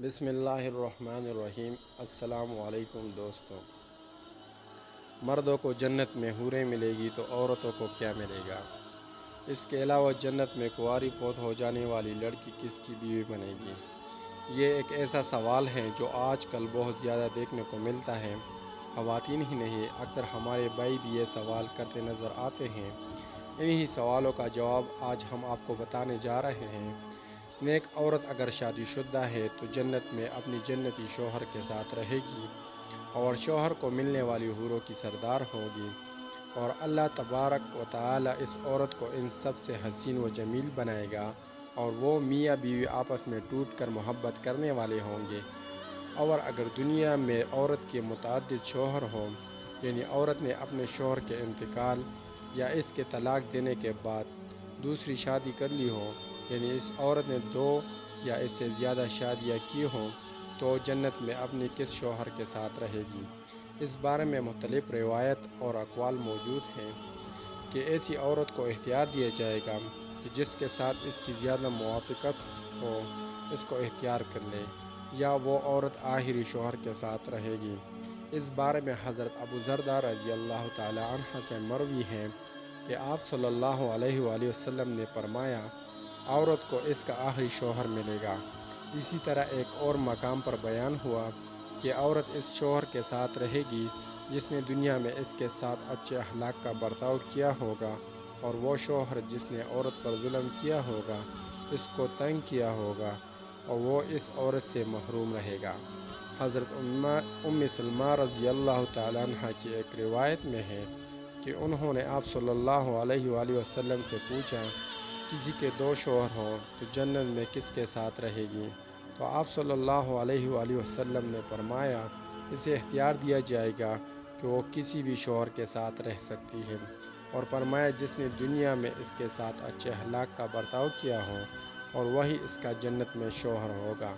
بسم اللہ الرحمن الرحیم۔ السلام علیکم دوستو۔ مردوں کو جنت میں حوریں ملے گی تو عورتوں کو کیا ملے گا؟ اس کے علاوہ جنت میں کنواری فوت ہو جانے والی لڑکی کس کی بیوی بنے گی؟ یہ ایک ایسا سوال ہے جو آج کل بہت زیادہ دیکھنے کو ملتا ہے۔ خواتین ہی نہیں، اکثر ہمارے بھائی بھی یہ سوال کرتے نظر آتے ہیں۔ انہی سوالوں کا جواب آج ہم آپ کو بتانے جا رہے ہیں۔ نیک عورت اگر شادی شدہ ہے تو جنت میں اپنی جنتی شوہر کے ساتھ رہے گی اور شوہر کو ملنے والی حوروں کی سردار ہوگی، اور اللہ تبارک و تعالی اس عورت کو ان سب سے حسین و جمیل بنائے گا، اور وہ میاں بیوی آپس میں ٹوٹ کر محبت کرنے والے ہوں گے۔ اور اگر دنیا میں عورت کے متعدد شوہر ہوں، یعنی عورت نے اپنے شوہر کے انتقال یا اس کے طلاق دینے کے بعد دوسری شادی کر لی ہو، یعنی اس عورت نے 2 یا اس سے زیادہ شادیاں کی ہوں، تو جنت میں اپنی کس شوہر کے ساتھ رہے گی؟ اس بارے میں مختلف روایت اور اقوال موجود ہیں کہ ایسی عورت کو اختیار دیا جائے گا کہ جس کے ساتھ اس کی زیادہ موافقت ہو اس کو اختیار کر لے، یا وہ عورت آخری شوہر کے ساتھ رہے گی۔ اس بارے میں حضرت ابو ذر رضی اللہ تعالی عنہ سے مروی ہے کہ آپ صلی اللہ علیہ وآلہ وسلم نے فرمایا، عورت کو اس کا آخری شوہر ملے گا۔ اسی طرح ایک اور مقام پر بیان ہوا کہ عورت اس شوہر کے ساتھ رہے گی جس نے دنیا میں اس کے ساتھ اچھے اخلاق کا برتاؤ کیا ہوگا، اور وہ شوہر جس نے عورت پر ظلم کیا ہوگا، اس کو تنگ کیا ہوگا، اور وہ اس عورت سے محروم رہے گا۔ حضرت ام سلمہ رضی اللہ تعالیٰ عنہ کی ایک روایت میں ہے کہ انہوں نے آپ صلی اللہ علیہ وآلہ وسلم سے پوچھا، کسی کے 2 شوہر ہوں تو جنت میں کس کے ساتھ رہے گی؟ تو آپ صلی اللہ علیہ وآلہ وسلم نے فرمایا، اسے اختیار دیا جائے گا کہ وہ کسی بھی شوہر کے ساتھ رہ سکتی ہے، اور فرمایا جس نے دنیا میں اس کے ساتھ اچھے اخلاق کا برتاؤ کیا ہو، اور وہی اس کا جنت میں شوہر ہوگا۔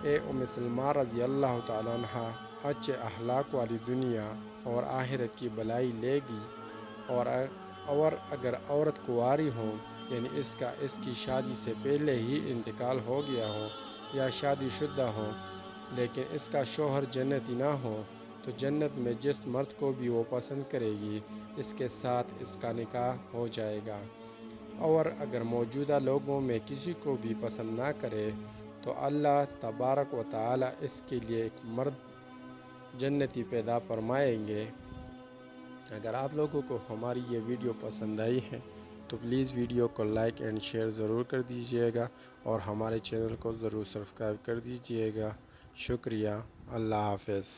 اے ام سلمہ رضی اللہ تعالیٰ عنہ، اچھے اخلاق والی دنیا اور آخرت کی بلائی لے گی، اور اگر عورت کنواری ہو، یعنی اس کی شادی سے پہلے ہی انتقال ہو گیا ہو یا شادی شدہ ہو، لیکن اس کا شوہر جنتی نہ ہو، تو جنت میں جس مرد کو بھی وہ پسند کرے گی اس کے ساتھ اس کا نکاح ہو جائے گا۔ اور اگر موجودہ لوگوں میں کسی کو بھی پسند نہ کرے تو اللہ تبارک و تعالی اس کے لیے ایک مرد جنتی پیدا فرمائیں گے۔ اگر آپ لوگوں کو ہماری یہ ویڈیو پسند آئی ہے تو پلیز ویڈیو کو لائک اینڈ شیئر ضرور کر دیجئے گا، اور ہمارے چینل کو ضرور سبسکرائب کر دیجئے گا۔ شکریہ۔ اللہ حافظ۔